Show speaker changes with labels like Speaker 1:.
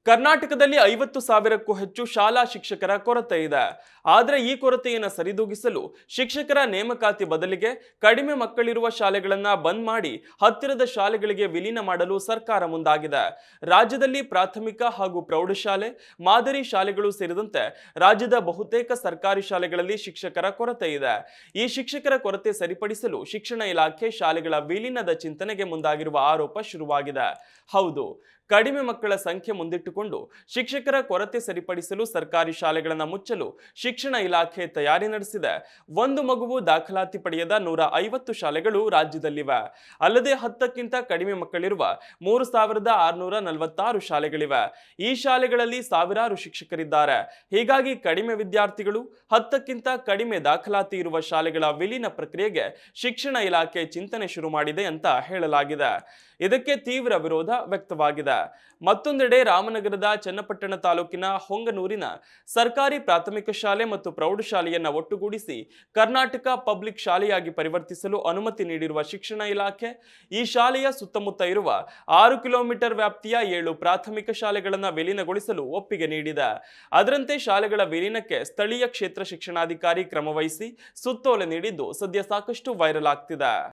Speaker 1: ಕರ್ನಾಟಕದಲ್ಲಿ 50,000ಕ್ಕೂ ಹೆಚ್ಚು ಶಾಲಾ ಶಿಕ್ಷಕರ ಕೊರತೆ ಇದೆ. ಆದರೆ ಈ ಕೊರತೆಯನ್ನು ಸರಿದೂಗಿಸಲು ಶಿಕ್ಷಕರ ನೇಮಕಾತಿ ಬದಲಿಗೆ ಕಡಿಮೆ ಮಕ್ಕಳಿರುವ ಶಾಲೆಗಳನ್ನ ಬಂದ್ ಮಾಡಿ ಹತ್ತಿರದ ಶಾಲೆಗಳಿಗೆ ವಿಲೀನ ಮಾಡಲು ಸರ್ಕಾರ ಮುಂದಾಗಿದೆ. ರಾಜ್ಯದಲ್ಲಿ ಪ್ರಾಥಮಿಕ ಹಾಗೂ ಪ್ರೌಢಶಾಲೆ, ಮಾದರಿ ಶಾಲೆಗಳು ಸೇರಿದಂತೆ ರಾಜ್ಯದ ಬಹುತೇಕ ಸರ್ಕಾರಿ ಶಾಲೆಗಳಲ್ಲಿ ಶಿಕ್ಷಕರ ಕೊರತೆ ಇದೆ. ಈ ಶಿಕ್ಷಕರ ಕೊರತೆ ಸರಿಪಡಿಸಲು ಶಿಕ್ಷಣ ಇಲಾಖೆ ಶಾಲೆಗಳ ವಿಲೀನದ ಚಿಂತನೆಗೆ ಮುಂದಾಗಿರುವ ಆರೋಪ ಶುರುವಾಗಿದೆ. ಹೌದು, ಕಡಿಮೆ ಮಕ್ಕಳ ಸಂಖ್ಯೆ ಮುಂದಿಟ್ಟುಕೊಂಡು ಶಿಕ್ಷಕರ ಕೊರತೆ ಸರಿಪಡಿಸಲು ಸರ್ಕಾರಿ ಶಾಲೆಗಳನ್ನು ಮುಚ್ಚಲು ಶಿಕ್ಷಣ ಇಲಾಖೆ ತಯಾರಿ ನಡೆಸಿದೆ. ಒಂದು ಮಗುವು ದಾಖಲಾತಿ ಪಡೆಯದ 150 ಶಾಲೆಗಳು ರಾಜ್ಯದಲ್ಲಿವೆ. ಅಲ್ಲದೆ 10ಕ್ಕಿಂತ ಕಡಿಮೆ ಮಕ್ಕಳಿರುವ 3,646 ಶಾಲೆಗಳಿವೆ. ಈ ಶಾಲೆಗಳಲ್ಲಿ ಸಾವಿರಾರು ಶಿಕ್ಷಕರಿದ್ದಾರೆ. ಹೀಗಾಗಿ ಕಡಿಮೆ ವಿದ್ಯಾರ್ಥಿಗಳು, 10ಕ್ಕಿಂತ ಕಡಿಮೆ ದಾಖಲಾತಿ ಇರುವ ಶಾಲೆಗಳ ವಿಲೀನ ಪ್ರಕ್ರಿಯೆಗೆ ಶಿಕ್ಷಣ ಇಲಾಖೆ ಚಿಂತನೆ ಶುರು ಮಾಡಿದೆ ಅಂತ ಹೇಳಲಾಗಿದೆ. ಇದಕ್ಕೆ ತೀವ್ರ ವಿರೋಧ ವ್ಯಕ್ತವಾಗಿದೆ. ಮತ್ತೊಂದೆಡೆ ರಾಮನಗರದ ಚನ್ನಪಟ್ಟಣ ತಾಲೂಕಿನ ಹೊಂಗನೂರಿನ ಸರ್ಕಾರಿ ಪ್ರಾಥಮಿಕ ಶಾಲೆ ಮತ್ತು ಪ್ರೌಢಶಾಲೆಯನ್ನ ಒಟ್ಟುಗೂಡಿಸಿ ಕರ್ನಾಟಕ ಪಬ್ಲಿಕ್ ಶಾಲೆಯಾಗಿ ಪರಿವರ್ತಿಸಲು ಅನುಮತಿ ನೀಡಿರುವ ಶಿಕ್ಷಣ ಇಲಾಖೆ ಈ ಶಾಲೆಯ ಸುತ್ತಮುತ್ತ ಇರುವ 6 ಕಿಲೋಮೀಟರ್ ವ್ಯಾಪ್ತಿಯ 7 ಪ್ರಾಥಮಿಕ ಶಾಲೆಗಳನ್ನು ವಿಲೀನಗೊಳಿಸಲು ಒಪ್ಪಿಗೆ ನೀಡಿದೆ. ಅದರಂತೆ ಶಾಲೆಗಳ ವಿಲೀನಕ್ಕೆ ಸ್ಥಳೀಯ ಕ್ಷೇತ್ರ ಶಿಕ್ಷಣಾಧಿಕಾರಿ ಕ್ರಮ ವಹಿಸಿ ಸುತ್ತೋಲೆ ನೀಡಿದ್ದು ಸದ್ಯ ಸಾಕಷ್ಟು ವೈರಲ್ ಆಗ್ತಿದೆ.